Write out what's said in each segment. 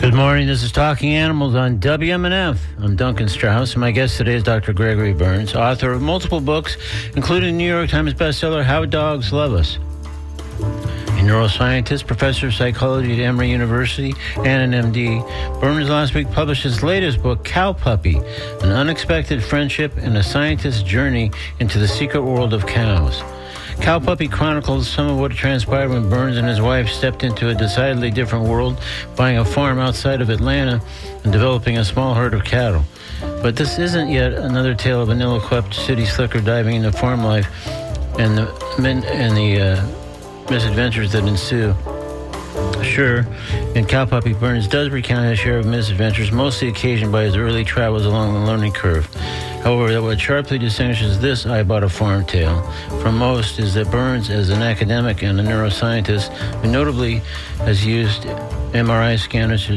Good morning. This is Talking Animals on WMNF. I'm Duncan Strauss, and my guest today is Dr. Gregory Berns, author of multiple books, including New York Times bestseller How Dogs Love Us. A neuroscientist, professor of psychology at Emory University, and an MD, Berns last week published his latest book, Cowpuppy, An Unexpected Friendship and a Scientist's Journey into the Secret World of Cows. Cowpuppy chronicles some of what transpired when Berns and his wife stepped into a decidedly different world, buying a farm outside of Atlanta and developing a small herd of cattle. But this isn't yet another tale of an ill-equipped city slicker diving into farm life and the misadventures that ensue. Sure, in Cowpuppy, Berns does recount his share of misadventures, mostly occasioned by his early travels along the learning curve. However, what sharply distinguishes this I Bought a Farm tale from most is that Berns, as an academic and a neuroscientist, who notably has used MRI scanners to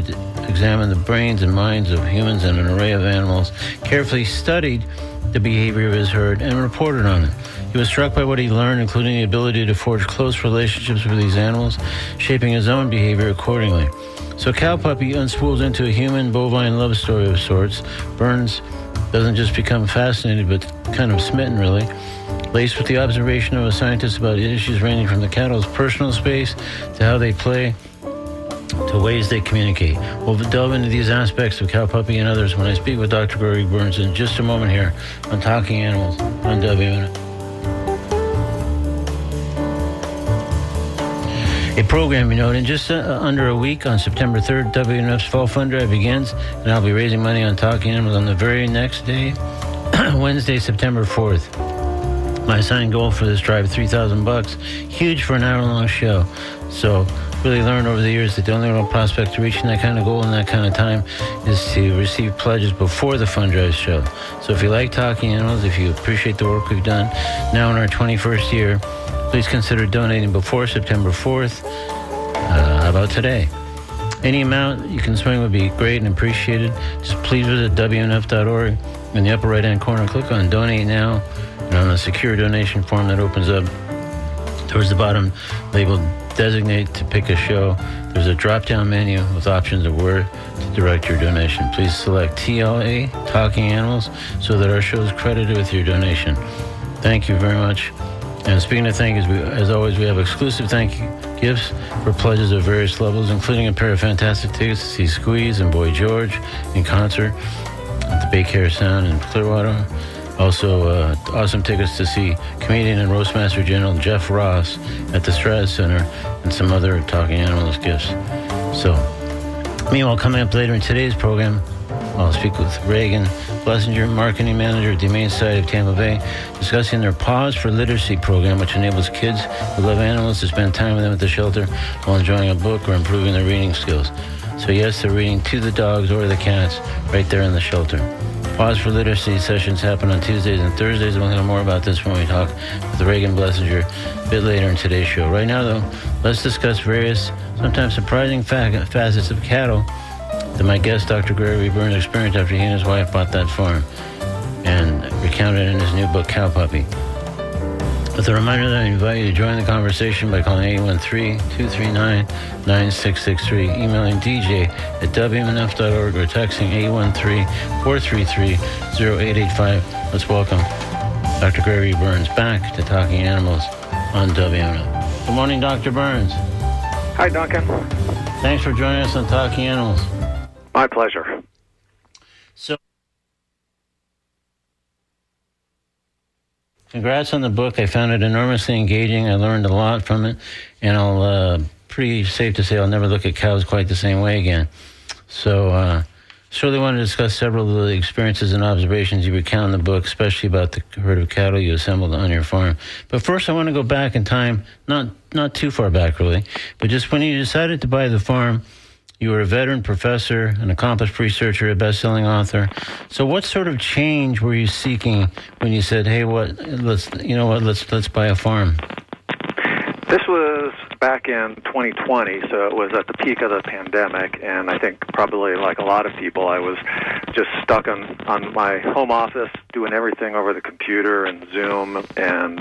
examine the brains and minds of humans and an array of animals, carefully studied the behavior of his herd and reported on it. He was struck by what he learned, including the ability to forge close relationships with these animals, shaping his own behavior accordingly. So Cowpuppy unspools into a human bovine love story of sorts. Berns doesn't just become fascinated, but kind of smitten, really, laced with the observation of a scientist about issues ranging from the cattle's personal space to how they play to ways they communicate. We'll delve into these aspects of Cowpuppy and others when I speak with Dr. Gregory Berns in just a moment here on Talking Animals on WMNF. A programming note: in just under a week, on September 3rd, WNF's Fall Fund Drive begins, and I'll be raising money on Talking Animals on the very next day, Wednesday, September 4th. My assigned goal for this drive, $3,000, huge for an hour-long show. So really learned over the years that the only real prospect to reaching that kind of goal in that kind of time is to receive pledges before the fund drive show. So if you like Talking Animals, if you appreciate the work we've done now in our 21st year, please consider donating before September 4th. How about today? Any amount you can swing would be great and appreciated. Just please visit WNF.org. In the upper right-hand corner, click on Donate Now, and on a secure donation form that opens up towards the bottom, labeled Designate to pick a show. There's a drop-down menu with options of where to direct your donation. Please select TLA, Talking Animals, so that our show is credited with your donation. Thank you very much. And speaking of thank yous, as always, we have exclusive thank you gifts for pledges of various levels, including a pair of fantastic tickets to see Squeeze and Boy George in concert at the Bay Care Sound in Clearwater. Also, awesome tickets to see comedian and Roastmaster General Jeff Ross at the Stratus Center, and some other Talking Animals gifts. So, meanwhile, coming up later in today's program, I'll speak with Reagan Blessinger, marketing manager at the Humane Society of Tampa Bay, discussing their Pause for Literacy program, which enables kids who love animals to spend time with them at the shelter while enjoying a book or improving their reading skills. So yes, they're reading to the dogs or the cats right there in the shelter. Pause for Literacy sessions happen on Tuesdays and Thursdays, and we'll hear more about this when we talk with Reagan Blessinger a bit later in today's show. Right now, though, let's discuss various, sometimes surprising facets of cattle that my guest, Dr. Gregory Berns, experienced after he and his wife bought that farm, and recounted in his new book, Cowpuppy. With a reminder that I invite you to join the conversation by calling 813-239-9663, emailing DJ at WMNF.org, or texting 813-433-0885. Let's welcome Dr. Gregory Berns back to Talking Animals on WMNF. Good morning, Dr. Berns. Hi, Duncan. Thanks for joining us on Talking Animals. My pleasure. So, congrats on the book. I found it enormously engaging. I learned a lot from it, and I'll pretty safe to say I'll never look at cows quite the same way again. So, surely want to discuss several of the experiences and observations you recount in the book, especially about the herd of cattle you assembled on your farm. But first, I want to go back in time, not too far back, really, but just when you decided to buy the farm. You were a veteran professor, an accomplished researcher, a best-selling author. So what sort of change were you seeking when you said, "Hey, let's buy a farm"? This was back in 2020, so it was at the peak of the pandemic, and I think probably like a lot of people, I was just stuck on my home office doing everything over the computer and Zoom, and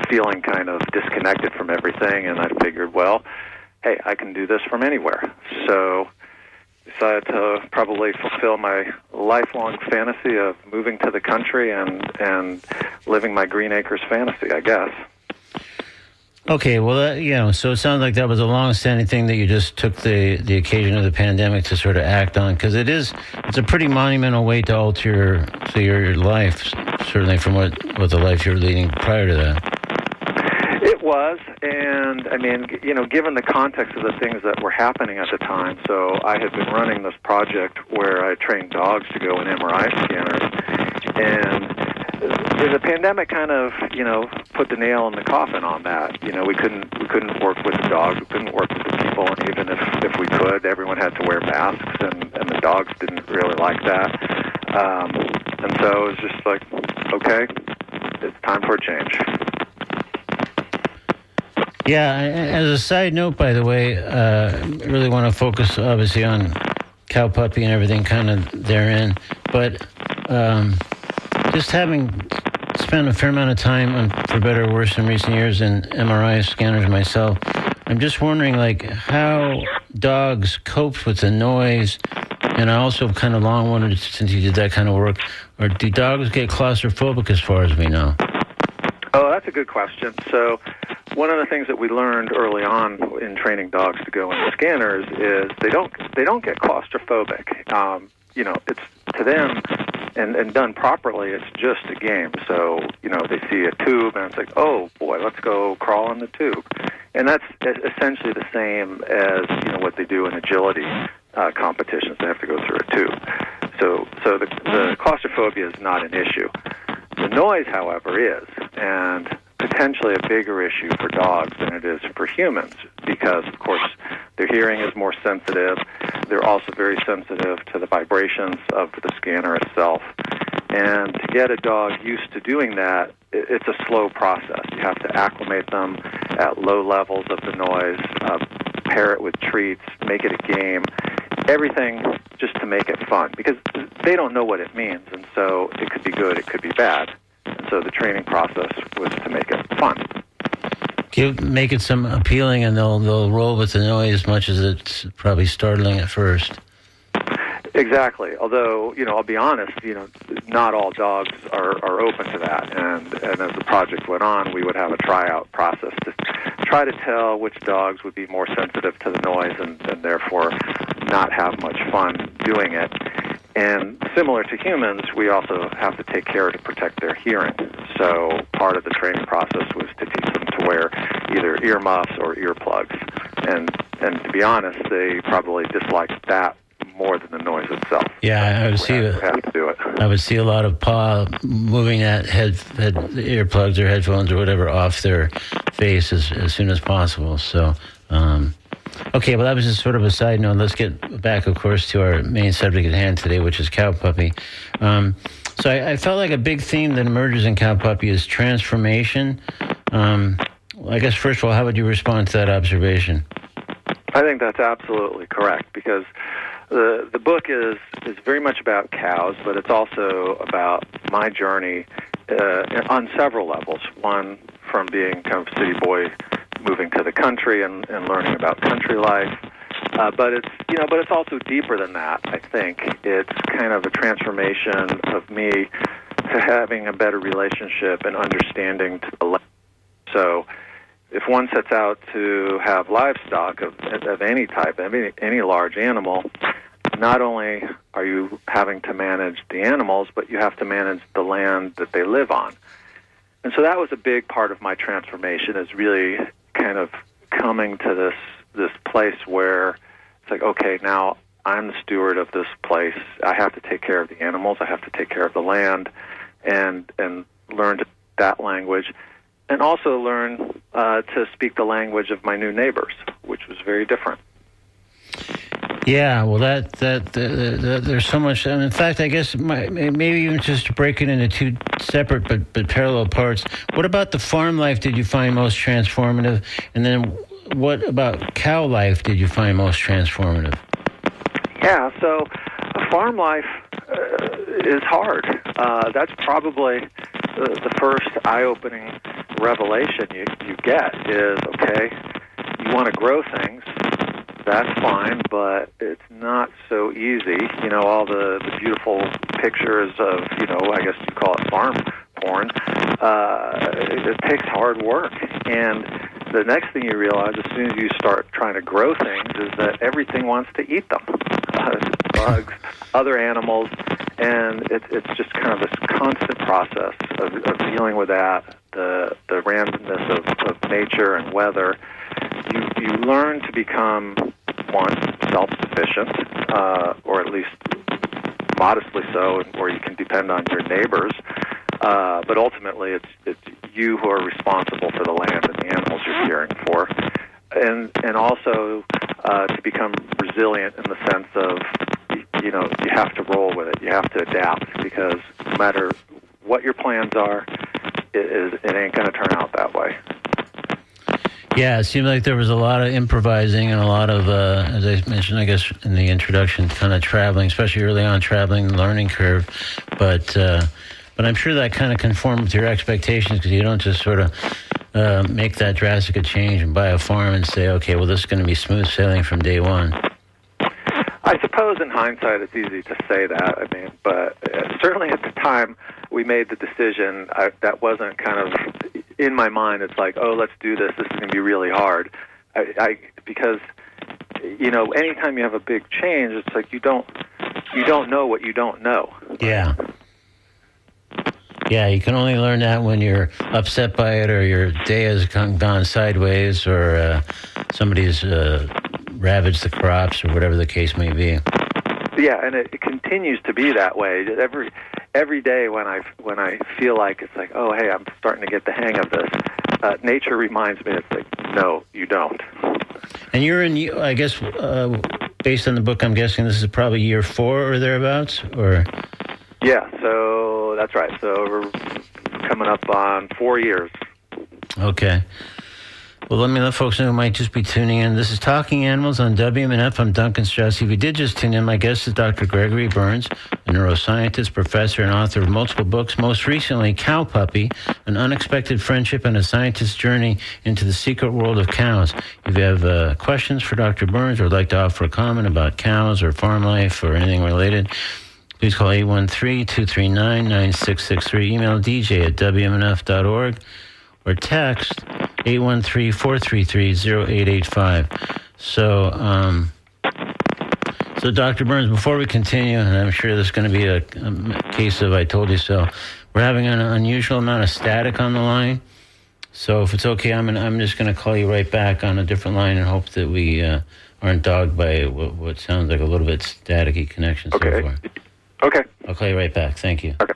feeling kind of disconnected from everything. And I figured, well, hey, I can do this from anywhere. So decided to probably fulfill my lifelong fantasy of moving to the country and living my Green Acres fantasy, I guess. Okay, well, so it sounds like that was a long-standing thing that you just took the occasion of the pandemic to sort of act on, because it's a pretty monumental way to alter your life, certainly from what the life you were leading prior to that. It was, and I mean, given the context of the things that were happening at the time, so I had been running this project where I trained dogs to go in MRI scanners, and the pandemic kind of, put the nail in the coffin on that. We couldn't work with the dogs, we couldn't work with the people, and even if we could, everyone had to wear masks, and the dogs didn't really like that. And so it was just like, okay, it's time for a change. Yeah, as a side note, by the way, I really want to focus, obviously, on Cowpuppy and everything kind of therein. But just having spent a fair amount of time, for better or worse, in recent years in MRI scanners myself, I'm just wondering, how dogs coped with the noise. And I also kind of long wondered, since you did that kind of work, or do dogs get claustrophobic as far as we know? Oh, that's a good question. So one of the things that we learned early on in training dogs to go into scanners is they don't get claustrophobic. It's to them, and done properly, it's just a game. So, they see a tube and it's like, oh boy, let's go crawl in the tube. And that's essentially the same as, what they do in agility competitions. They have to go through a tube. So the claustrophobia is not an issue. The noise, however, is, and potentially a bigger issue for dogs than it is for humans, because, of course, their hearing is more sensitive. They're also very sensitive to the vibrations of the scanner itself. And to get a dog used to doing that, it's a slow process. You have to acclimate them at low levels of the noise, pair it with treats, make it a game, everything just to make it fun, because they don't know what it means, and so it could be good, it could be bad. And so the training process was to make it fun. Make it some appealing, and they'll roll with the noise as much as it's probably startling at first. Exactly. Although, I'll be honest, not all dogs are open to that. And as the project went on, we would have a tryout process to try to tell which dogs would be more sensitive to the noise and therefore not have much fun doing it. And similar to humans, we also have to take care to protect their hearing. So part of the training process was to teach them to wear either earmuffs or earplugs. And to be honest, they probably disliked that more than the noise itself. Yeah, I would see it. Have to do it. I would see a lot of paw moving that head earplugs or headphones or whatever off their face as soon as possible. So, okay, well, that was just sort of a side note. Let's get back, of course, to our main subject at hand today, which is Cowpuppy. So I felt like a big theme that emerges in Cowpuppy is transformation. I guess, first of all, how would you respond to that observation? I think that's absolutely correct, because the book is very much about cows, but it's also about my journey on several levels. One, from being kind of a city boy moving to the country and learning about country life. But it's also deeper than that, I think. It's kind of a transformation of me to having a better relationship and understanding to the land. So if one sets out to have livestock of any type, any large animal, not only are you having to manage the animals, but you have to manage the land that they live on. And so that was a big part of my transformation, is really kind of coming to this place where it's like, okay, now I'm the steward of this place. I have to take care of the animals. I have to take care of the land, and learn that language, and also learn to speak the language of my new neighbors, which was very different. Yeah, well, that there's so much. And in fact, I guess maybe even just to break it into two separate but parallel parts. What about the farm life did you find most transformative? And then what about cow life did you find most transformative? Yeah, so farm life is hard. That's probably the first eye-opening revelation you get is, okay, you want to grow things, that's fine, but it's not so easy. You know, all the beautiful pictures of, you know, I guess you call it farm porn. It takes hard work. And the next thing you realize as soon as you start trying to grow things is that everything wants to eat them. Bugs, other animals, and it's just kind of this constant process of dealing with that, the randomness of nature and weather. You learn to become, one, self-sufficient, or at least modestly so, where you can depend on your neighbors. But ultimately, it's you who are responsible for the land and the animals you're caring for, and also to become resilient in the sense of, you know, you have to roll with it, you have to adapt, because no matter what your plans are, it ain't going to turn out that way. Yeah, it seemed like there was a lot of improvising and a lot of, as I mentioned, I guess, in the introduction, kind of traveling, especially early on, traveling the learning curve. But I'm sure that kind of conformed with your expectations, because you don't just sort of make that drastic a change and buy a farm and say, okay, well, this is going to be smooth sailing from day one. I suppose in hindsight it's easy to say that. I mean, but certainly at the time we made the decision, that wasn't kind of in my mind. It's like, oh, let's do this. This is going to be really hard. Because, you know, anytime you have a big change, it's like you don't know what you don't know. Yeah. Yeah, you can only learn that when you're upset by it, or your day has gone sideways, or somebody's ravaged the crops, or whatever the case may be. Yeah, and it continues to be that way. Every day when I feel like it's like, oh, hey, I'm starting to get the hang of this, nature reminds me, it's like, no, you don't. And you're in, I guess, based on the book, I'm guessing this is probably year 4 or thereabouts, or? Yeah, so that's right. So we're coming up on 4 years. Okay. Well, let folks know who might just be tuning in. This is Talking Animals on WMNF. I'm Duncan Strauss. If you did just tune in, my guest is Dr. Gregory Berns, a neuroscientist, professor, and author of multiple books, most recently Cowpuppy, An Unexpected Friendship and a Scientist's Journey into the Secret World of Cows. If you have questions for Dr. Berns or would like to offer a comment about cows or farm life or anything related, please call 813-239-9663. Email dj@wmnf.org or text 813-433-0885. So, Dr. Berns, before we continue, and I'm sure this is going to be a case of I told you so, we're having an unusual amount of static on the line. So if it's okay, I'm just going to call you right back on a different line and hope that we aren't dogged by what sounds like a little bit staticky connection so far. Okay. I'll call you right back. Thank you. Okay.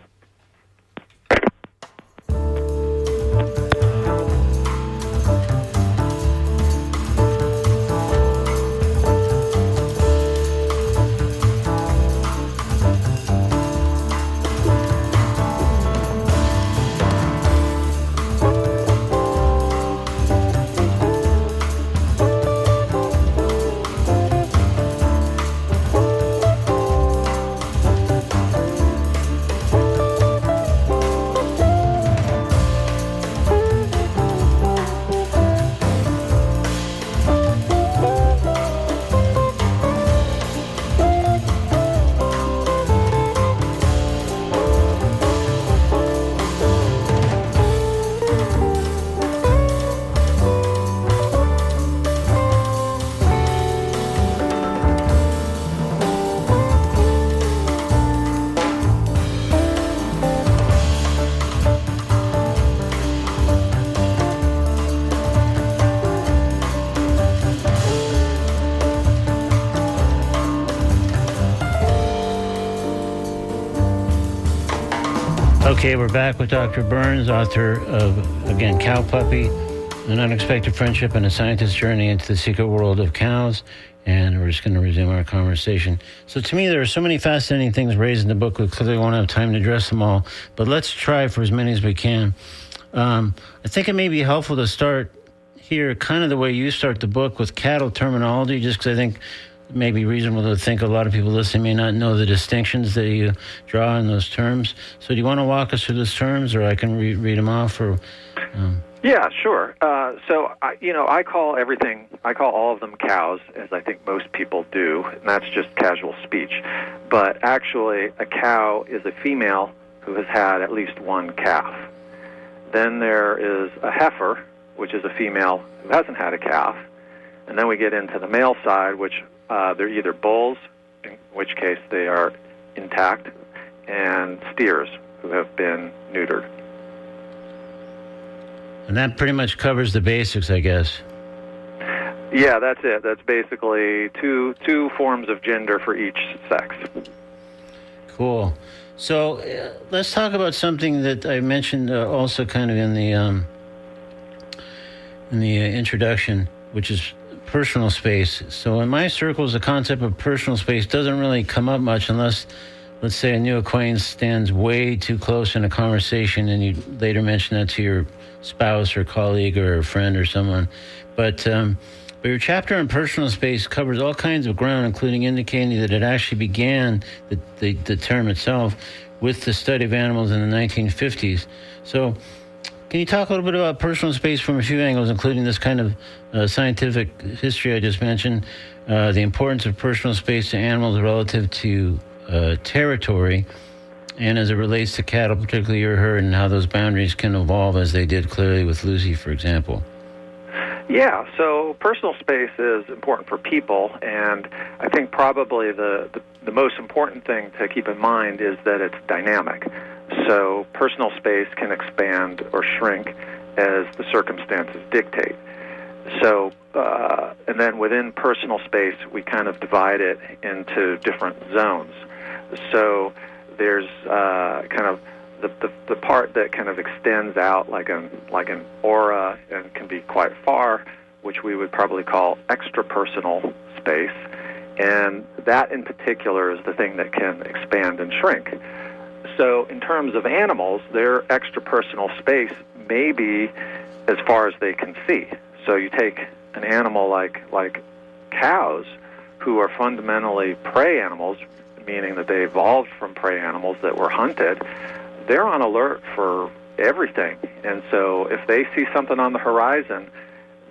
Okay, we're back with Dr. Berns, author of, again, Cowpuppy, An Unexpected Friendship and a Scientist's Journey into the Secret World of Cows. And we're just going to resume our conversation. So to me, there are so many fascinating things raised in the book. We clearly won't have time to address them all, but let's try for as many as we can. I think it may be helpful to start here kind of the way you start the book with cattle terminology, just because I think it may be reasonable to think a lot of people listening may not know the distinctions that you draw in those terms. So do you want to walk us through those terms, or I can read them off? Or Yeah, sure. I call all of them cows, as I think most people do, and that's just casual speech. But actually, a cow is a female who has had at least one calf. Then there is a heifer, which is a female who hasn't had a calf. And then we get into the male side, which they're either bulls, in which case they are intact, and steers, who have been neutered. And that pretty much covers the basics, I guess. Yeah, that's it. That's basically two forms of gender for each sex. Cool. So let's talk about something that I mentioned also kind of in the introduction, which is personal space. So in my circles, the concept of personal space doesn't really come up much unless, let's say, a new acquaintance stands way too close in a conversation and you later mention that to your spouse or colleague or a friend or someone. But your chapter on personal space covers all kinds of ground, including indicating that it actually began, the term itself, with the study of animals in the 1950s. So can you talk a little bit about personal space from a few angles, including this kind of scientific history I just mentioned, the importance of personal space to animals relative to territory, and as it relates to cattle, particularly your herd, and how those boundaries can evolve as they did clearly with Lucy, for example? Yeah, so personal space is important for people, and I think probably the most important thing to keep in mind is that it's dynamic. So personal space can expand or shrink as the circumstances dictate. So, and then within personal space, we kind of divide it into different zones. So there's kind of the part that kind of extends out like an aura and can be quite far, which we would probably call extrapersonal space. And that in particular is the thing that can expand and shrink. So in terms of animals, their extrapersonal space may be as far as they can see. So you take an animal like cows, who are fundamentally prey animals, meaning that they evolved from prey animals that were hunted. They're on alert for everything. And so if they see something on the horizon,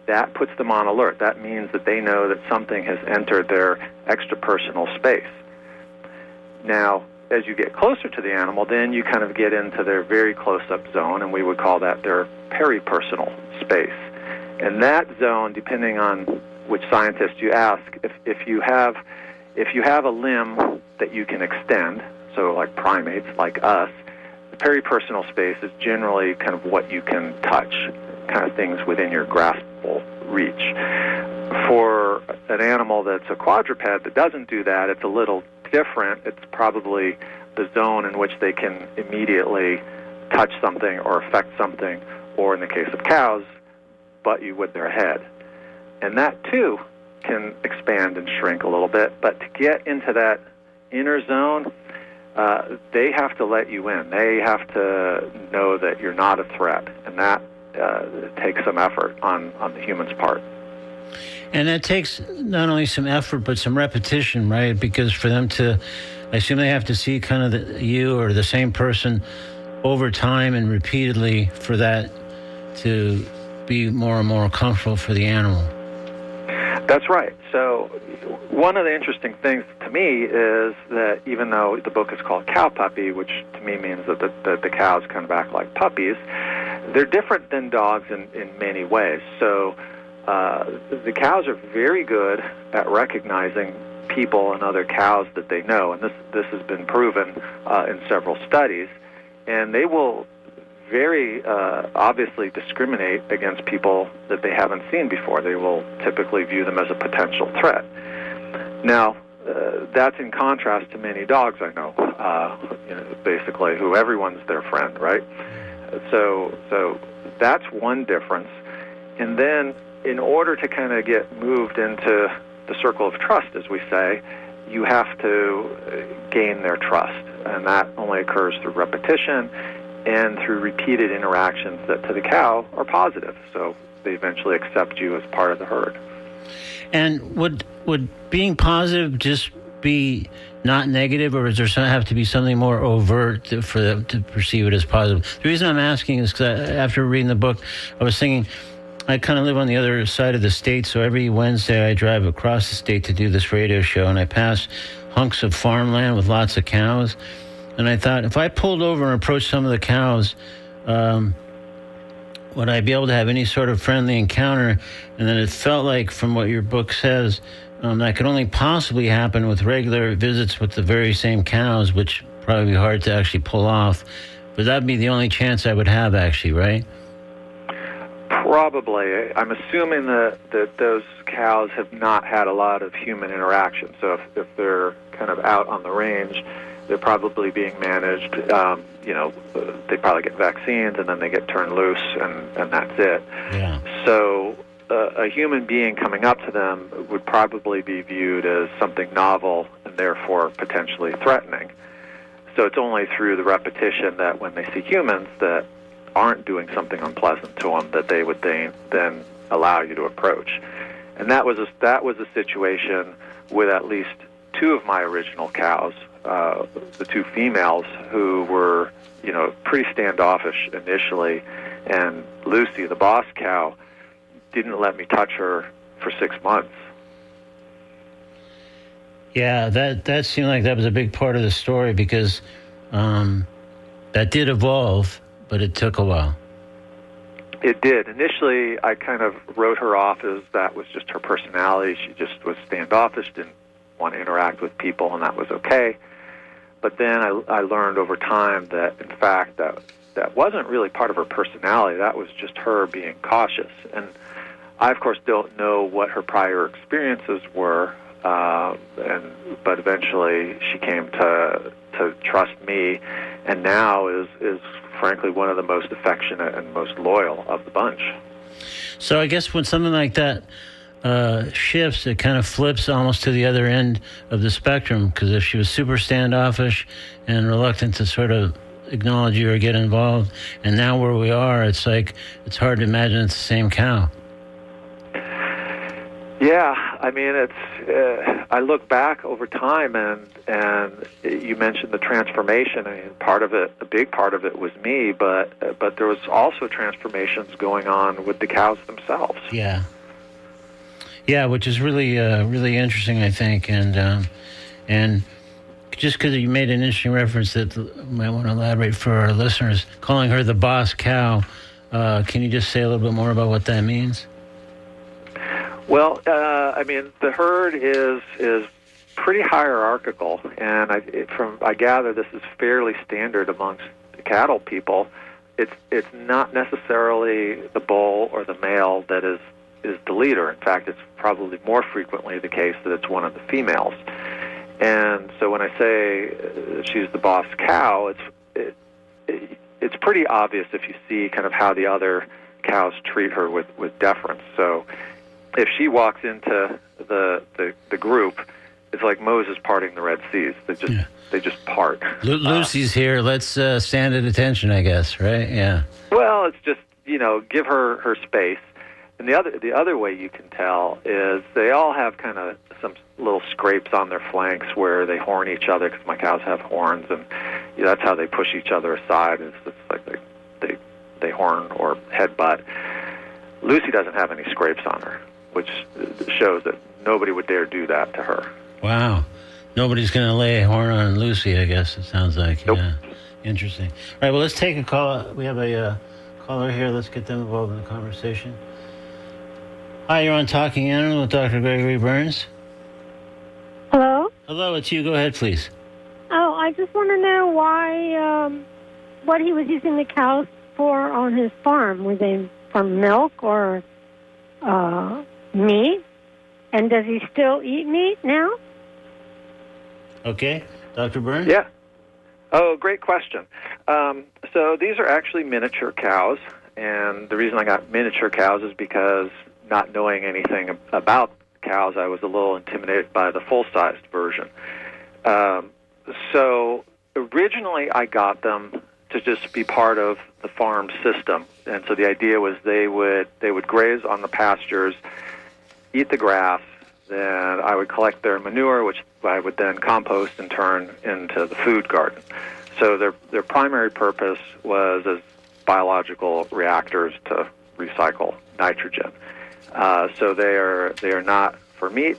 that puts them on alert. That means that they know that something has entered their extrapersonal space. Now, as you get closer to the animal, then you kind of get into their very close-up zone, and we would call that their peripersonal space. And that zone, depending on which scientist you ask, if you have a limb that you can extend, so like primates, like us, the peripersonal space is generally kind of what you can touch, kind of things within your graspable reach. For an animal that's a quadruped that doesn't do that, it's a little different. It's probably the zone in which they can immediately touch something or affect something, or in the case of cows, butt you with their head. And that, too, can expand and shrink a little bit. But to get into that inner zone, they have to let you in. They have to know that you're not a threat, and that takes some effort on the human's part. And that takes not only some effort, but some repetition, right? Because for them to, I assume they have to see kind of you or the same person over time and repeatedly for that to be more and more comfortable for the animal. That's right. So one of the interesting things to me is that even though the book is called Cowpuppy, which to me means that the cows kind of act like puppies, they're different than dogs in many ways. So the cows are very good at recognizing people and other cows that they know, and this has been proven in several studies, and they will very obviously discriminate against people that they haven't seen before. They will typically view them as a potential threat. Now, that's in contrast to many dogs I know, basically, who everyone's their friend, right? So that's one difference. And then in order to kind of get moved into the circle of trust, as we say, you have to gain their trust. And that only occurs through repetition and through repeated interactions that to the cow are positive. So they eventually accept you as part of the herd. And would being positive just be not negative, or does there have to be something more overt for them to perceive it as positive? The reason I'm asking is because after reading the book, I was thinking, I kind of live on the other side of the state, so every Wednesday I drive across the state to do this radio show, and I pass hunks of farmland with lots of cows. And I thought, if I pulled over and approached some of the cows, would I be able to have any sort of friendly encounter? And then it felt like, from what your book says, that could only possibly happen with regular visits with the very same cows, which probably be hard to actually pull off. But that'd be the only chance I would have, actually, right? Probably. I'm assuming that those cows have not had a lot of human interaction. So if they're kind of out on the range, they're probably being managed. They probably get vaccines, and then they get turned loose, and that's it. Yeah. So a human being coming up to them would probably be viewed as something novel and therefore potentially threatening. So it's only through the repetition that when they see humans that aren't doing something unpleasant to them that they would then allow you to approach. And that was a situation with at least two of my original cows, the two females, who were pretty standoffish initially, and Lucy, the boss cow, didn't let me touch her for 6 months. Yeah, that seemed like that was a big part of the story, because that did evolve, but it took a while. It did. Initially, I kind of wrote her off as that was just her personality. She just was standoffish, didn't want to interact with people, and that was okay. But then I learned over time that, in fact, that wasn't really part of her personality. That was just her being cautious. And I, of course, don't know what her prior experiences were, but eventually she came to trust me, and now is frankly one of the most affectionate and most loyal of the bunch. So I guess when something like that shifts, it kind of flips almost to the other end of the spectrum, because if she was super standoffish and reluctant to sort of acknowledge you or get involved, and now where we are, it's like it's hard to imagine it's the same cow. Yeah, I mean, it's. I look back over time, and you mentioned the transformation. I mean, part of it, a big part of it, was me, but there was also transformations going on with the cows themselves. Yeah. Yeah, which is really really interesting, I think, and just because you made an interesting reference that you might want to elaborate for our listeners, calling her the boss cow. Can you just say a little bit more about what that means? Well, I mean, the herd is pretty hierarchical, and I gather this is fairly standard amongst the cattle people. It's not necessarily the bull or the male that is the leader. In fact, it's probably more frequently the case that it's one of the females. And so when I say she's the boss cow, it's pretty obvious if you see kind of how the other cows treat her with deference. So if she walks into the group, it's like Moses parting the Red Seas. They just part. Lucy's here. Let's stand at attention, I guess, right? Yeah. Well, it's just give her space. And the other way you can tell is they all have kind of some little scrapes on their flanks where they horn each other, because my cows have horns, and that's how they push each other aside. It's like they horn or headbutt. Lucy doesn't have any scrapes on her, which shows that nobody would dare do that to her. Wow. Nobody's going to lay a horn on Lucy, I guess it sounds like. Nope. Yeah. Interesting. All right, well, let's take a call. We have a caller here. Let's get them involved in the conversation. Hi, you're on Talking Animal with Dr. Gregory Berns. Hello? Hello, it's you. Go ahead, please. Oh, I just want to know why, what he was using the cows for on his farm. Were they for milk or meat? And does he still eat meat now? Okay. Dr. Berns? Yeah. Oh, great question. So these are actually miniature cows, and the reason I got miniature cows is because, not knowing anything about cows, I was a little intimidated by the full-sized version. So originally I got them to just be part of the farm system, and so the idea was they would graze on the pastures, eat the grass, then I would collect their manure, which I would then compost and turn into the food garden. So their primary purpose was as biological reactors to recycle nitrogen. So they are not for meat.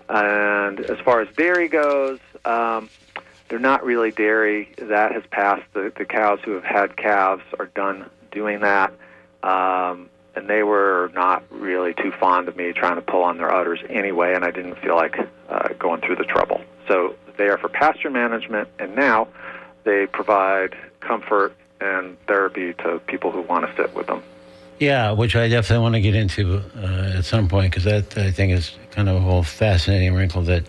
And as far as dairy goes, they're not really dairy. That has passed. The cows who have had calves are done doing that. And they were not really too fond of me trying to pull on their udders anyway, and I didn't feel like going through the trouble. So they are for pasture management, and now they provide comfort and therapy to people who want to sit with them. Yeah, which I definitely want to get into at some point, because that, I think, is kind of a whole fascinating wrinkle that,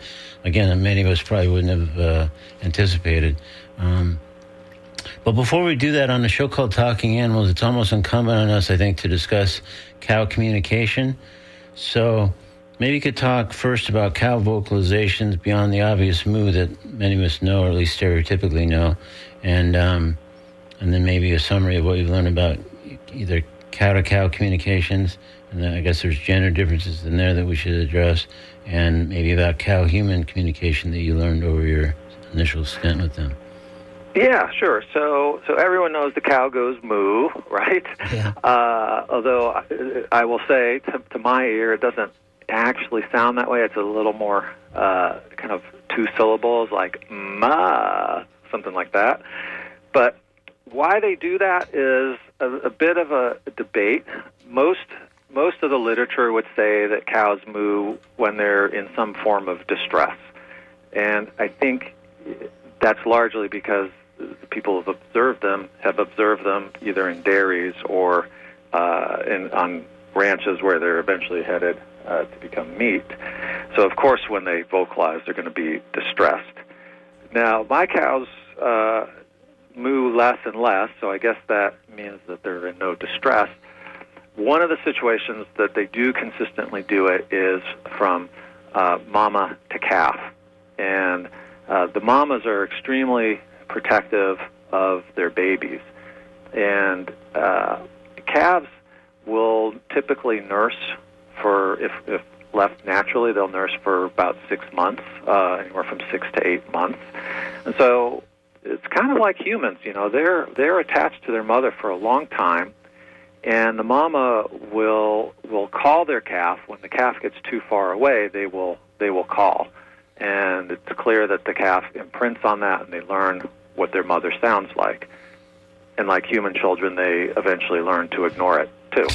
again, many of us probably wouldn't have anticipated. But before we do that, on a show called Talking Animals, it's almost incumbent on us, I think, to discuss cow communication. So maybe you could talk first about cow vocalizations beyond the obvious moo that many of us know, or at least stereotypically know, and then maybe a summary of what you've learned about either cow-to-cow communications, and then I guess there's gender differences in there that we should address, and maybe about cow-human communication that you learned over your initial stint with them. Yeah, sure. So everyone knows the cow goes moo, right? Yeah. Although I will say, to my ear, it doesn't actually sound that way. It's a little more kind of two syllables, like ma, something like that. But why they do that is a bit of a debate. Most of the literature would say that cows moo when they're in some form of distress. And I think that's largely because the people who have observed them either in dairies or on ranches where they're eventually headed to become meat. So, of course, when they vocalize, they're going to be distressed. Now, my cows moo less and less, so I guess that means that they're in no distress. One of the situations that they do consistently do it is from mama to calf. And the mamas are extremely protective of their babies. And calves will typically nurse for, if left naturally, they'll nurse for about 6 months, anywhere from 6 to 8 months. And so it's kind of like humans, they're attached to their mother for a long time, and the mama will call their calf. When the calf gets too far away, they will call. And it's clear that the calf imprints on that, and they learn what their mother sounds like. And like human children, they eventually learn to ignore it, too.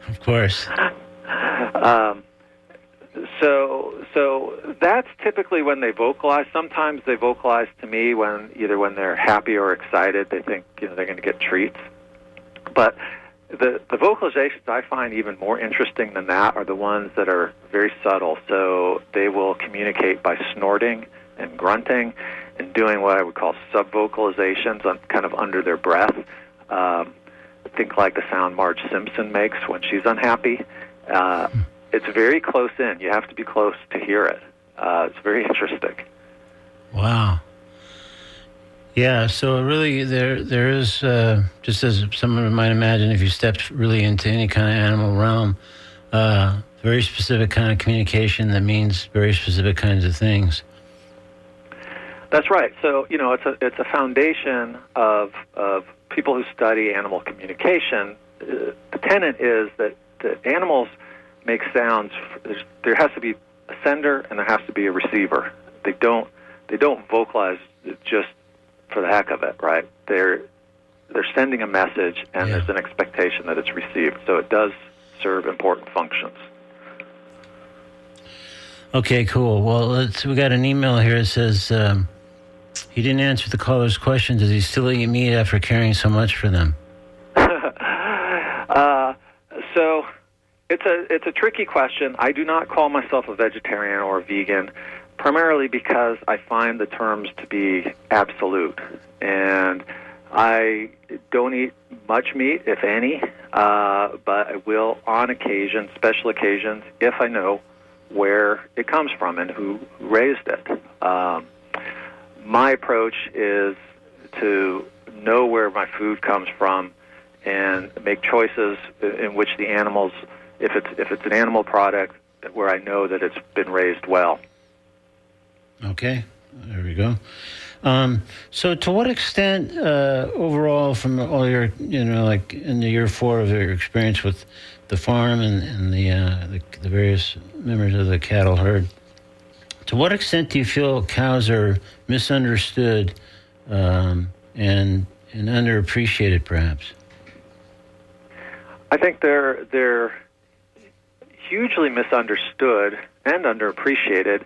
Of course. So that's typically when they vocalize. Sometimes they vocalize to me when they're happy or excited. They think they're going to get treats. But the vocalizations I find even more interesting than that are the ones that are very subtle. So they will communicate by snorting and grunting and doing what I would call sub-vocalizations, kind of under their breath. Think like the sound Marge Simpson makes when she's unhappy. It's very close in. You have to be close to hear it. It's very interesting. Wow. Yeah, so really there is, just as someone might imagine, if you stepped really into any kind of animal realm, very specific kind of communication that means very specific kinds of things. That's right. So, it's a foundation of people who study animal communication. The tenet is that animals make sounds. There has to be a sender and there has to be a receiver. They don't vocalize just for the heck of it, right? They're sending a message, and there's an expectation that it's received. So it does serve important functions. Okay, cool. Well, we got an email here that says he didn't answer the caller's question. Does he still eat meat after caring so much for them? So it's a tricky question. I do not call myself a vegetarian or a vegan, primarily because I find the terms to be absolute. And I don't eat much meat, if any, but I will on occasion, special occasions, if I know where it comes from and who raised it. My approach is to know where my food comes from and make choices in which the animals, if it's an animal product, where I know that it's been raised well. Okay, there we go. So to what extent, overall, from all your, like in the year 4 of your experience with the farm and the various members of the cattle herd, to what extent do you feel cows are misunderstood and underappreciated, perhaps? I think they're hugely misunderstood and underappreciated,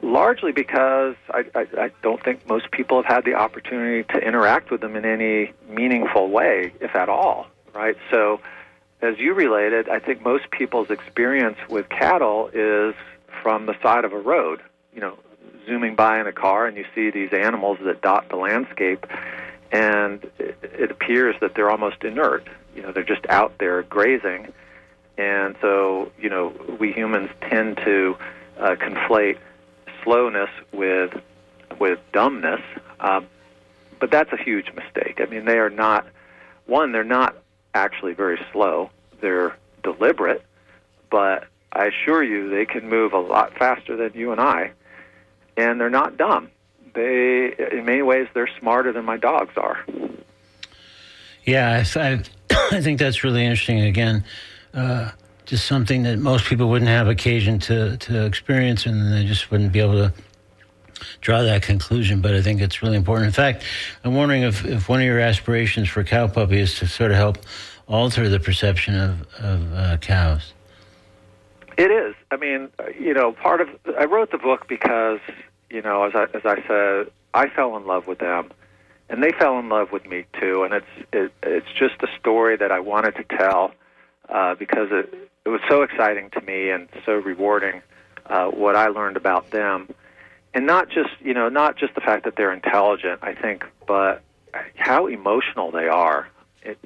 largely because I don't think most people have had the opportunity to interact with them in any meaningful way, if at all, right? So, as you related, I think most people's experience with cattle is from the side of a road, zooming by in a car, and you see these animals that dot the landscape, and it appears that they're almost inert. They're just out there grazing. And so, we humans tend to conflate slowness with dumbness, but that's a huge mistake. I mean, they're not actually very slow. They're deliberate, but I assure you they can move a lot faster than you and I, and they're not dumb. In many ways, they're smarter than my dogs are. Yeah, I think that's really interesting. Again, just something that most people wouldn't have occasion to experience, and they just wouldn't be able to draw that conclusion. But I think it's really important. In fact, I'm wondering if one of your aspirations for Cowpuppy is to sort of help alter the perception of cows. It is. I mean, I wrote the book because, as I said, I fell in love with them, and they fell in love with me too. And it's just a story that I wanted to tell because it was so exciting to me and so rewarding what I learned about them, and not just the fact that they're intelligent, I think, but how emotional they are.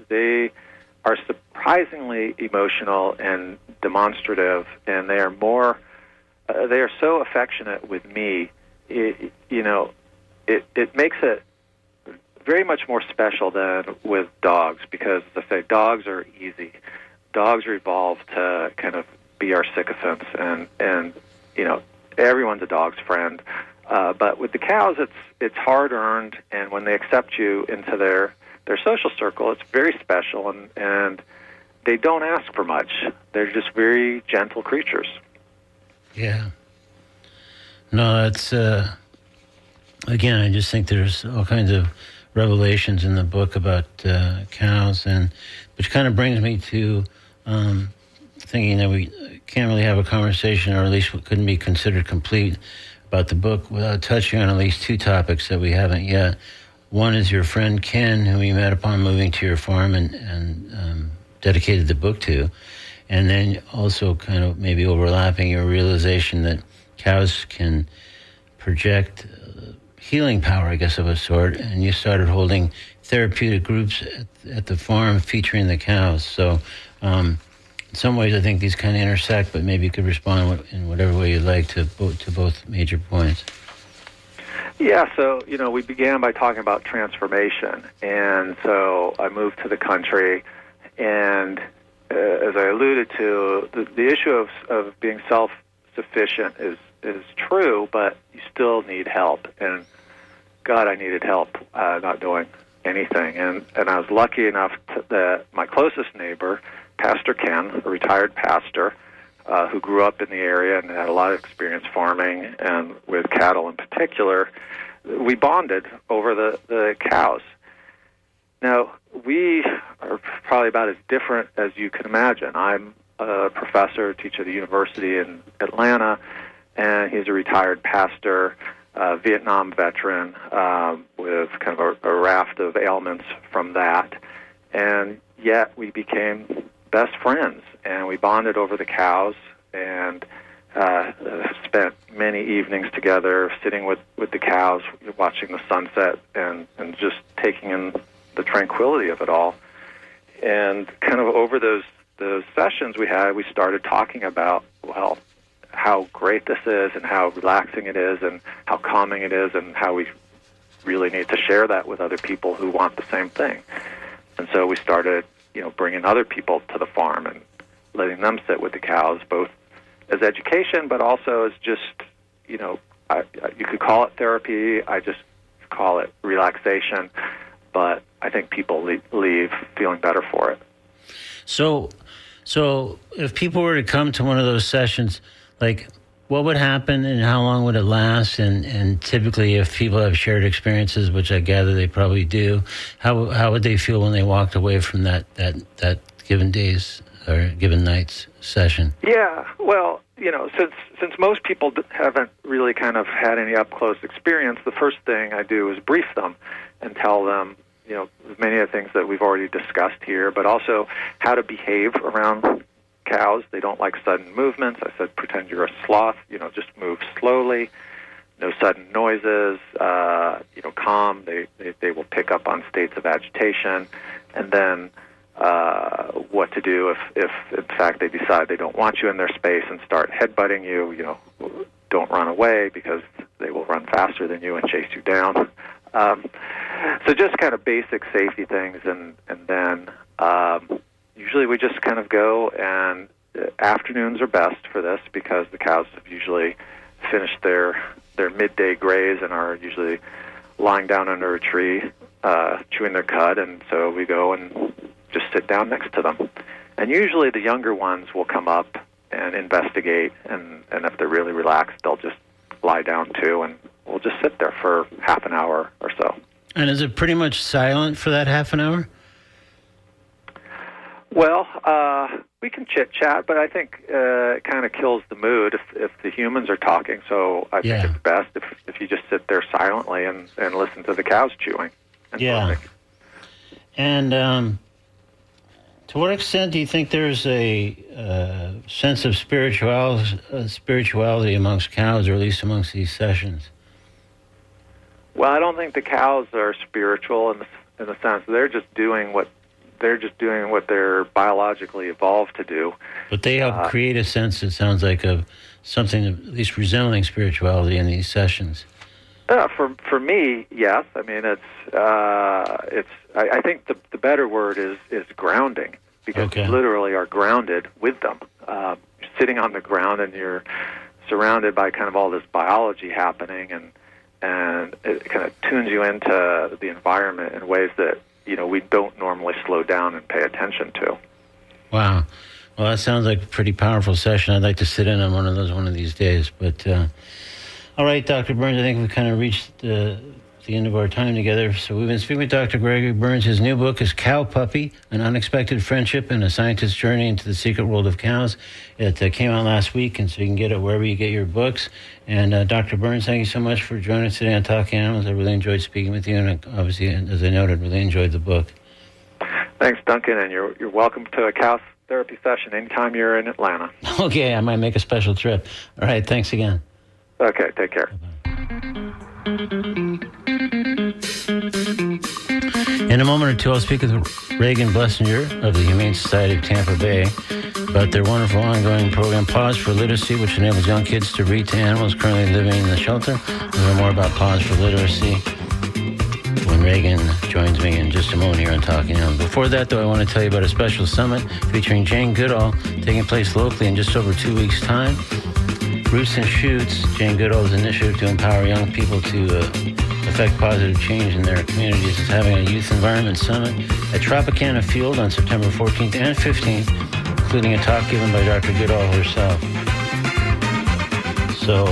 They are surprisingly emotional and demonstrative, and they are so affectionate with me. It makes it very much more special than with dogs, because, as I say, dogs are easy. Dogs are evolved to kind of be our sycophants, and everyone's a dog's friend. But with the cows, it's hard-earned, and when they accept you into their social circle, it's very special, and they don't ask for much. They're just very gentle creatures. Yeah. No, that's, again, I just think there's all kinds of revelations in the book about cows, which kind of brings me to thinking that we can't really have a conversation, or at least couldn't be considered complete, about the book without touching on at least 2 topics that we haven't yet. One is your friend Ken, who you met upon moving to your farm and dedicated the book to. And then also kind of maybe overlapping your realization that cows can project healing power, I guess, of a sort. And you started holding therapeutic groups at the farm featuring the cows. So in some ways I think these kind of intersect, but maybe you could respond in whatever way you'd like to both major points. Yeah, so, we began by talking about transformation, and so I moved to the country, and as I alluded to, the issue of being self-sufficient is true, but you still need help, and God, I needed help not doing anything, and I was lucky enough that my closest neighbor, Pastor Ken, a retired pastor, who grew up in the area and had a lot of experience farming and with cattle in particular, we bonded over the cows. Now, we are probably about as different as you can imagine. I'm a professor, teacher at the university in Atlanta, and he's a retired pastor, Vietnam veteran, with kind of a raft of ailments from that. And yet we became best friends, and we bonded over the cows, and spent many evenings together sitting with the cows, watching the sunset, and just taking in the tranquility of it all. And kind of over those sessions we had, we started talking about, well, how great this is and how relaxing it is and how calming it is and how we really need to share that with other people who want the same thing. And so we started, bringing other people to the farm and letting them sit with the cows, both as education, but also as just, you could call it therapy. I just call it relaxation. But I think people leave feeling better for it. So if people were to come to one of those sessions, like, what would happen and how long would it last? And typically, if people have shared experiences, which I gather they probably do, how would they feel when they walked away from that given day's or given night's session? Yeah, well, since most people haven't really kind of had any up-close experience, the first thing I do is brief them and tell them, many of the things that we've already discussed here, but also how to behave around cows. They don't like sudden movements. I said, pretend you're a sloth, just move slowly, no sudden noises, calm. They will pick up on states of agitation, and then what to do if in fact they decide they don't want you in their space and start headbutting you. Don't run away because they will run faster than you and chase you down. So just kind of basic safety things, and then usually we just kind of go, and afternoons are best for this because the cows have usually finished their midday graze and are usually lying down under a tree chewing their cud, and so we go and just sit down next to them. And usually the younger ones will come up and investigate, and if they're really relaxed, they'll just lie down too, and we'll just sit there for half an hour or so. And is it pretty much silent for that half an hour? Well, we can chit-chat, but I think it kind of kills the mood if the humans are talking, so I think it's best if you just sit there silently and listen to the cows chewing. Yeah. And to what extent do you think there's a sense of spirituality amongst cows, or at least amongst these sessions? Well, I don't think the cows are spiritual in the sense they're just doing what they're biologically evolved to do. But they help create a sense, it sounds like, of something at least resembling spirituality in these sessions. For me, yes. I mean, I think the better word is grounding, because you literally are grounded with them. You're sitting on the ground and you're surrounded by kind of all this biology happening, and it kind of tunes you into the environment in ways that we don't normally slow down and pay attention to. Wow. Well, that sounds like a pretty powerful session. I'd like to sit in on one of these days. But all right, Dr. Berns, I think we've kind of reached the end of our time together. So we've been speaking with Dr. Gregory Berns. His new book is Cowpuppy, An Unexpected Friendship and a Scientist's Journey into the Secret World of Cows. It came out last week, and so you can get it wherever you get your books. And Dr. Berns, thank you so much for joining us today on Talking Animals. I really enjoyed speaking with you, and obviously, as I noted, really enjoyed the book. Thanks, Duncan, and you're welcome to a cow therapy session anytime you're in Atlanta. Okay, I might make a special trip. All right, thanks again. Okay, take care. In a moment or two, I'll speak with Reagan Blessinger of the Humane Society of Tampa Bay about their wonderful ongoing program, Pause for Literacy, which enables young kids to read to animals currently living in the shelter. We'll learn more about Pause for Literacy when Reagan joins me in just a moment here on Talking Animals. Before that, though, I want to tell you about a special summit featuring Jane Goodall taking place locally in just over 2 weeks' time. Roots and Shoots, Jane Goodall's initiative to empower young people to affect positive change in their communities, is having a youth environment summit at Tropicana Field on September 14th and 15th, including a talk given by Dr. Goodall herself. So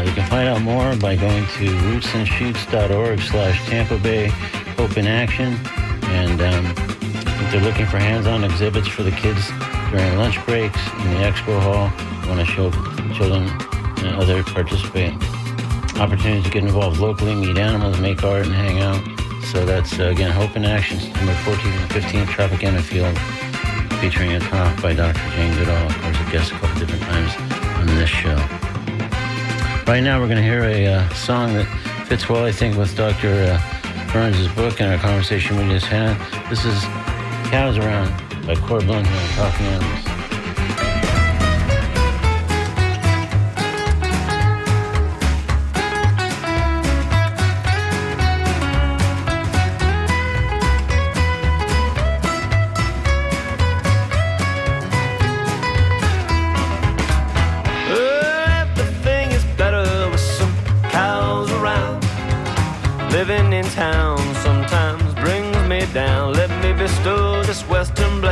you can find out more by going to rootsandshoots.org/Tampa Bay Hope in Action. And if they're looking for hands-on exhibits for the kids during lunch breaks in the expo hall, want to show children and other participants opportunities to get involved locally, meet animals, make art, and hang out. So that's, again, Hope in Action, September 14th and 15th, Tropicana Field, featuring a talk by Dr. Jane Goodall, of course, a guest a couple different times on this show. Right now, we're going to hear a song that fits well, I think, with Dr. Berns' book and our conversation we just had. This is Cows Around by Cor Blunt here on Talking Animals.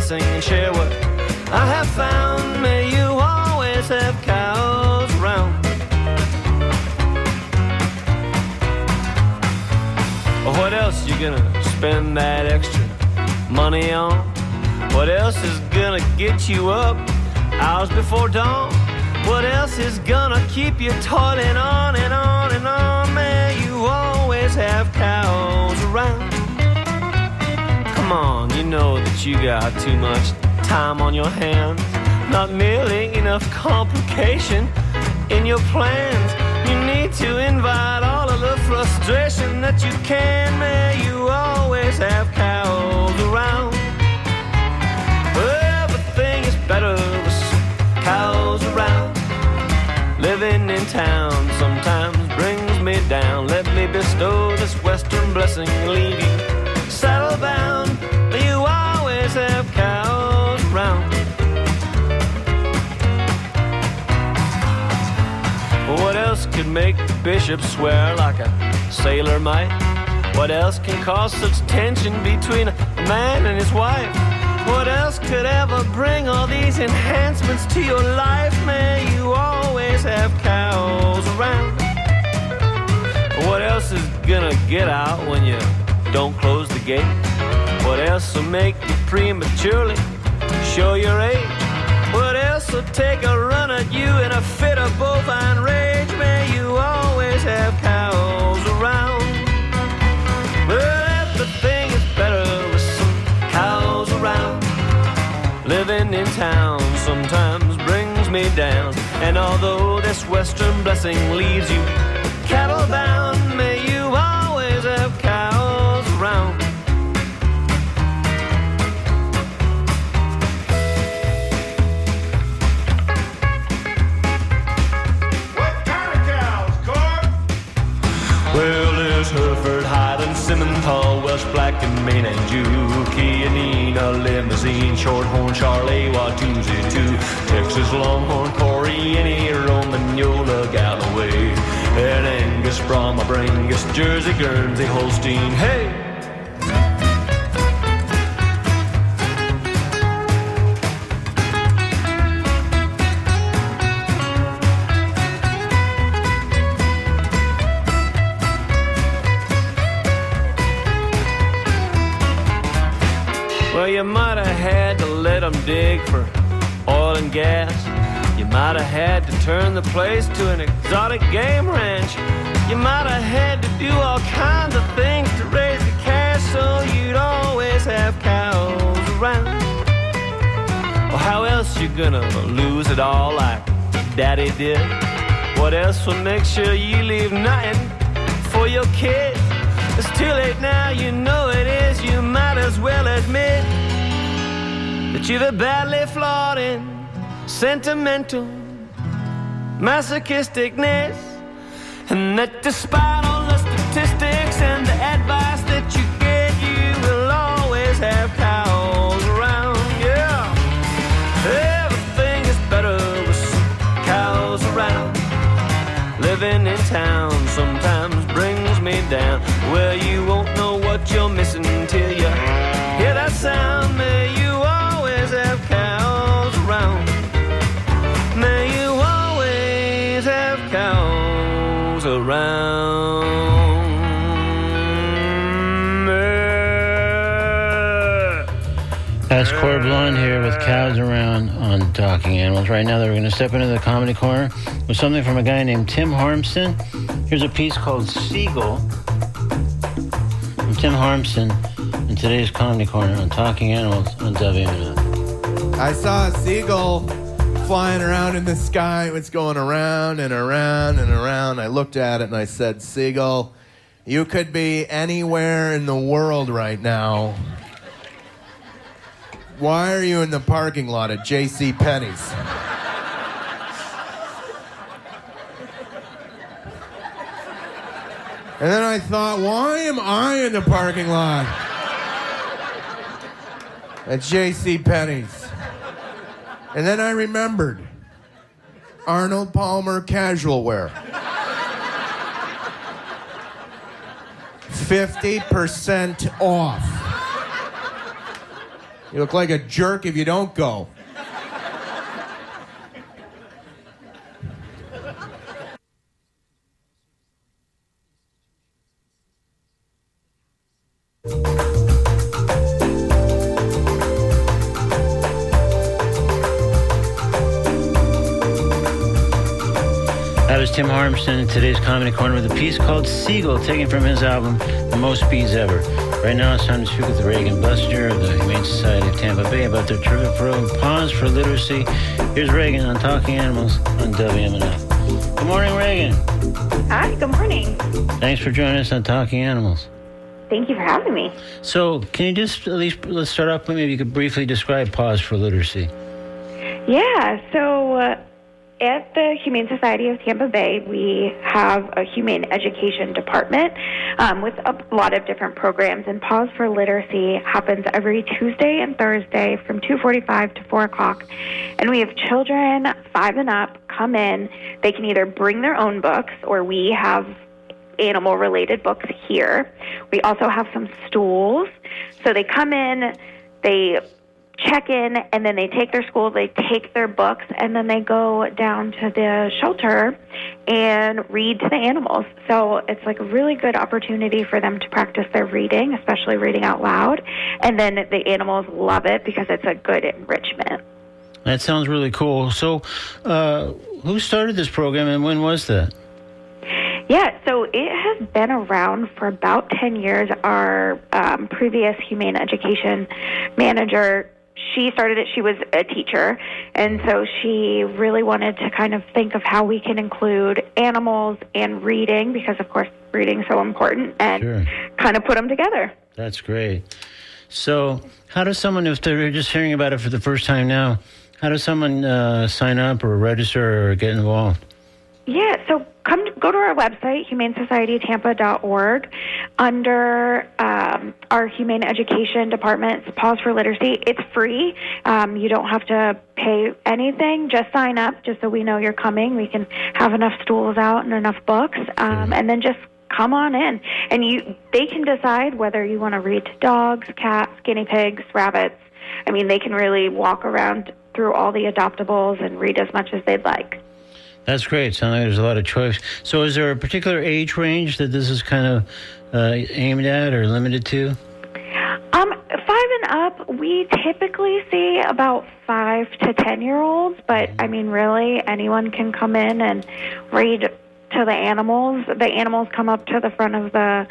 blessing and share what I have found. May you always have cows around. What else you gonna spend that extra money on? What else is gonna get you up hours before dawn? What else is gonna keep you toiling on and on and on? May you always have cows around. Come on, you know that you got too much time on your hands, not merely enough complication in your plans. You need to invite all of the frustration that you can. May you always have cows around. Everything is better with some cows around. Living in town sometimes brings me down. Let me bestow this western blessing and leave you saddle bound. May you always have cows around. What else could make the bishop swear like a sailor might? What else can cause such tension between a man and his wife? What else could ever bring all these enhancements to your life? May you always have cows around. What else is gonna get out when you don't close the gate? What else will make you prematurely show your age? What else will take a run at you in a fit of bovine rage? May you always have cows around. Well, everything is better with some cows around. Living in town sometimes brings me down. And although this western blessing leaves you cattle bound, may you always have cows around. Well, there's Hereford, Highland, Simmental, Welsh Black and Maine and Jew, Chianina, Limousine, Shorthorn, Charolais, Watusi, too, Texas Longhorn, Coriani, Romagnola, Galloway, and Angus, Brahma, Brangus, Jersey, Guernsey, Holstein, hey! Well, you might have had to let them dig for oil and gas. You might have had to turn the place to an exotic game ranch. You might have had to do all kinds of things to raise the cash so you'd always have cows around. Well, how else you gonna lose it all like Daddy did? What else will make sure you leave nothing for your kids? It's too late now, you know it is. You might as well admit that you're badly flawed in sentimental masochisticness, and that despite all the statistics and the advice that you get, you will always have cows around. Yeah, everything is better with some cows around. Living in town sometimes brings me down. Well, you won't know what you're missing till you hear that sound. May you always have cows around. May you always have cows around. That's Core Blonde here with Cows Around on Talking Animals. Right now, we're going to step into the comedy corner with something from a guy named Tim Harmson. Here's a piece called Seagull from Tim Harmson in today's comedy corner on Talking Animals on WNF. I saw a seagull flying around in the sky. It was going around and around and around. I looked at it and I said, Seagull, you could be anywhere in the world right now. Why are you in the parking lot at J.C. Penney's? And then I thought, why am I in the parking lot at J.C. Penney's? And then I remembered Arnold Palmer casual wear. 50% off. You look like a jerk if you don't go. That was Tim Harmston in today's Comedy Corner with a piece called Seagull, taken from his album, The Most Bees Ever. Right now it's time to speak with Reagan Buster of the Humane Society of Tampa Bay about their terrific program, Pause for Literacy. Here's Reagan on Talking Animals on WMNF. Good morning, Reagan. Hi, good morning. Thanks for joining us on Talking Animals. Thank you for having me. So, can you just at least, let's start off, maybe you could briefly describe Pause for Literacy. Yeah, so at the Humane Society of Tampa Bay, we have a humane education department with a lot of different programs, and Pause for Literacy happens every Tuesday and Thursday from 2:45 to 4 o'clock. And we have children 5 and up come in. They can either bring their own books, or we have animal-related books here. We also have some stools. So they come in, they check in, and then they take their school, they take their books, and then they go down to the shelter and read to the animals. So it's like a really good opportunity for them to practice their reading, especially reading out loud. And then the animals love it because it's a good enrichment. That sounds really cool. So who started this program and when was that? Yeah, so it has been around for about 10 years. Our previous humane education manager, she started it. She was a teacher, and so she really wanted to kind of think of how we can include animals and reading, because, of course, reading is so important, and kind of put them together. That's great. So how does someone, if they're just hearing about it for the first time now, how does someone sign up or register or get involved? Yeah, so go to our website, humanesocietytampa.org. Under our Humane Education Department's Pause for Literacy, it's free. You don't have to pay anything. Just sign up, just so we know you're coming. We can have enough stools out and enough books, and then just come on in. And they can decide whether you want to read to dogs, cats, guinea pigs, rabbits. I mean, they can really walk around through all the adoptables and read as much as they'd like. That's great. Sounds like there's a lot of choice. So is there a particular age range that this is kind of aimed at or limited to? 5 and up, we typically see about 5 to 10-year-olds, but, I mean, really, anyone can come in and read to the animals. The animals come up to the front of the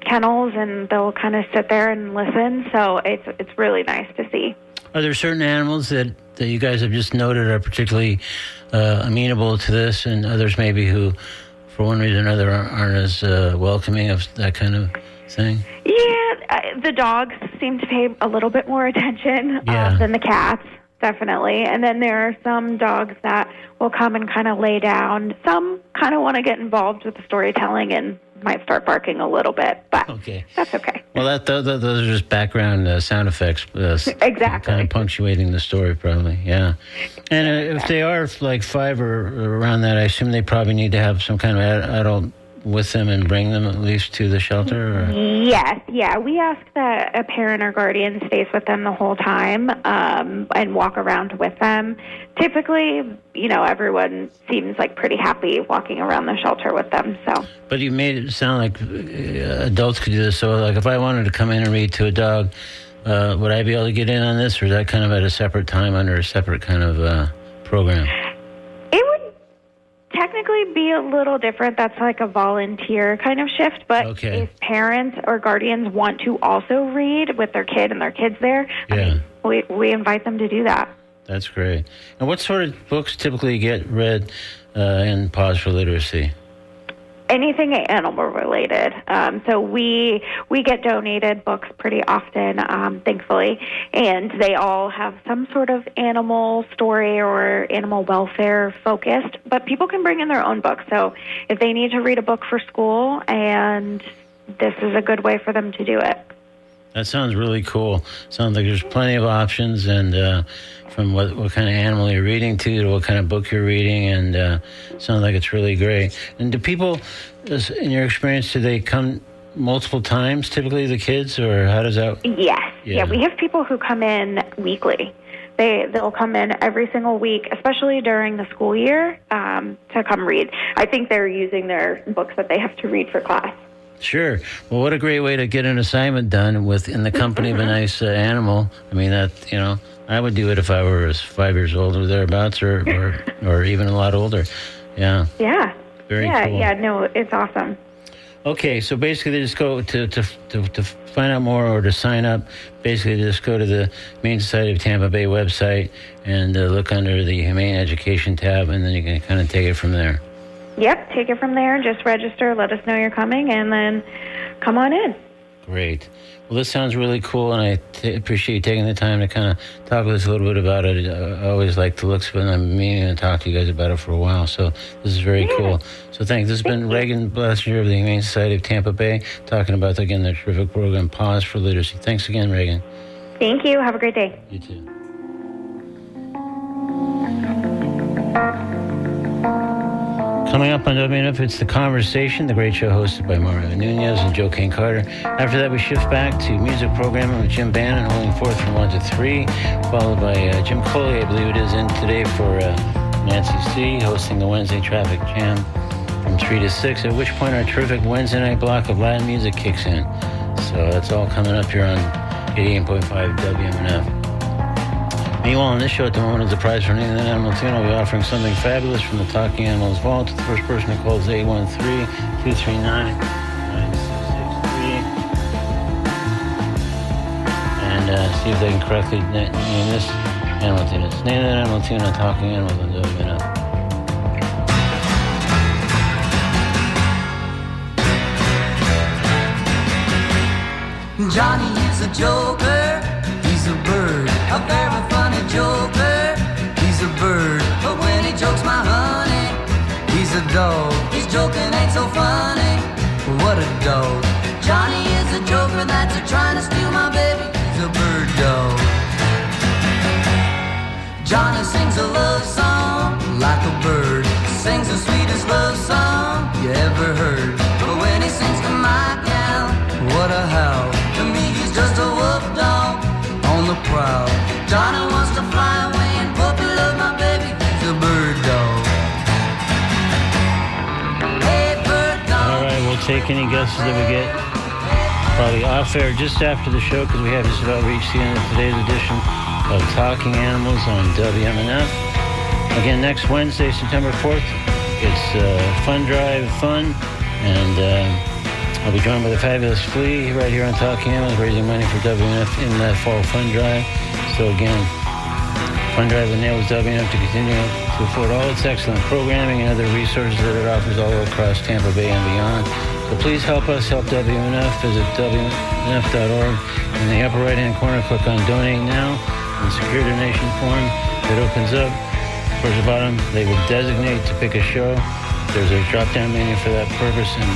kennels, and they'll kind of sit there and listen, so it's really nice to see. Are there certain animals that you guys have just noted are particularly amenable to this, and others maybe who, for one reason or another, aren't as welcoming of that kind of thing? Yeah, the dogs seem to pay a little bit more attention than the cats, definitely. And then there are some dogs that will come and kind of lay down. Some kind of want to get involved with the storytelling and might start barking a little bit, but that's okay. Well, those are just background sound effects. Exactly. Kind of punctuating the story, probably, yeah. And if they are like 5 or around that, I assume they probably need to have some kind of adult with them and bring them at least to the shelter? Or? Yes, yeah. We ask that a parent or guardian stays with them the whole time and walk around with them. Typically, everyone seems like pretty happy walking around the shelter with them. So. But you made it sound like adults could do this. So, like, if I wanted to come in and read to a dog, would I be able to get in on this, or is that kind of at a separate time under a separate kind of program? It would technically be a little different. That's like a volunteer kind of shift. But if parents or guardians want to also read with their kid and their kids there, I mean, we invite them to do that. That's great. And what sort of books typically get read in Pause for Literacy? Anything animal related. So we get donated books pretty often, thankfully, and they all have some sort of animal story or animal welfare focused. But people can bring in their own books. So if they need to read a book for school, and this is a good way for them to do it. That sounds really cool. Sounds like there's plenty of options, and from what kind of animal you're reading to what kind of book you're reading, and sounds like it's really great. And do people, in your experience, do they come multiple times, typically, the kids, or how does that? Yes. Yeah. We have people who come in weekly. They'll come in every single week, especially during the school year, to come read. I think they're using their books that they have to read for class. Sure. Well, what a great way to get an assignment done in the company of a nice animal. I mean, I would do it if I were 5 years old or thereabouts, or even a lot older. Yeah. Yeah. Very cool. Yeah. No, it's awesome. Okay, so basically they just go to find out more or to sign up. Basically, just go to the Humane Society of Tampa Bay website and look under the Humane Education tab, and then you can kind of take it from there. Yep, take it from there. Just register, let us know you're coming, and then come on in. Great. Well, this sounds really cool, and I appreciate you taking the time to kind of talk with us a little bit about it. I always like the looks of it, and I'm meaning to talk to you guys about it for a while, so this is very cool. So thanks. This has been Reagan Blessinger of the Humane Society of Tampa Bay talking about, again, their terrific program, Pause for Literacy. Thanks again, Reagan. Thank you. Have a great day. You too. Coming up on WNF, it's The Conversation, the great show hosted by Mario Nunez and Joe Kane Carter. After that, we shift back to music programming with Jim Bannon, holding forth from 1 to 3, followed by Jim Coley, I believe it is, in today for Nancy C., hosting the Wednesday Traffic Jam from 3 to 6, at which point our terrific Wednesday night block of Latin music kicks in. So that's all coming up here on 88.5 WMNF. Meanwhile, on this show at the moment, as a prize for naming that animal tune, I'll be offering something fabulous from the Talking Animals Vault to the first person who calls 813-239-9663. And see if they can correctly name this animal tune. It's Name That Animal Tune on Talking Animals on WNF. Johnny is a joker, he's a bird, a very funny joker, he's a bird, but when he jokes my honey, he's a dog, his joking ain't so funny, what a dog. Johnny is a joker that's trying to steal my baby, he's a bird dog. Johnny sings a love song like a bird, sings the sweetest love song you ever heard, but when he sings to my gal, what a howl. To me he's just a wolf dog on the prowl. Johnny wants to fly away and puppy love my baby, he's a bird dog. Hey bird dog. Alright, we'll take any guesses that we get. Probably off air just after the show, because we have just about reached the end of today's edition of Talking Animals on WMNF. Again, next Wednesday, September 4th, it's Fun Drive Fun, and I'll be joined by the fabulous Flea right here on Talking Animals, raising money for WNF in that fall fund drive. So again, Fund Drive enables WNF to continue to afford all its excellent programming and other resources that it offers all across Tampa Bay and beyond. So please help us help WNF. Visit WNF.org. In the upper right-hand corner, click on Donate Now and secure donation form that opens up. Towards the bottom, they will designate to pick a show. There's a drop-down menu for that purpose, and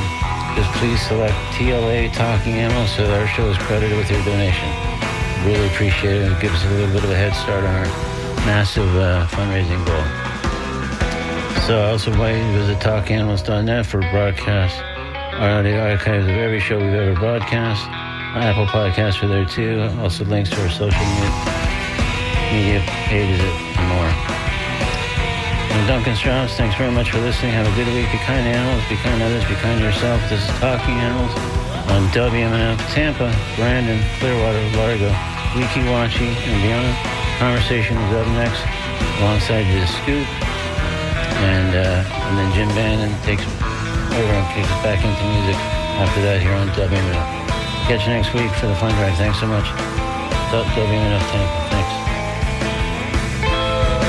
just please select TLA Talking Animals so that our show is credited with your donation. Really appreciate it. It gives us a little bit of a head start on our massive fundraising goal. So I also invite you to visit talkanimals.net for broadcast audio archives of every show we've ever broadcast. Apple Podcasts are there too. Also links to our social media pages and more. I'm Duncan Strauss. Thanks very much for listening. Have a good week. Be kind to animals, be kind to others, be kind to yourself. This is Talking Animals on WMNF, Tampa, Brandon, Clearwater, Largo, Weeki-Wachee, and beyond. Conversation is up next alongside the Scoop. And then Jim Bannon takes over and kicks us back into music after that here on WMNF. Catch you next week for the fun drive. Thanks so much. WMNF Tampa.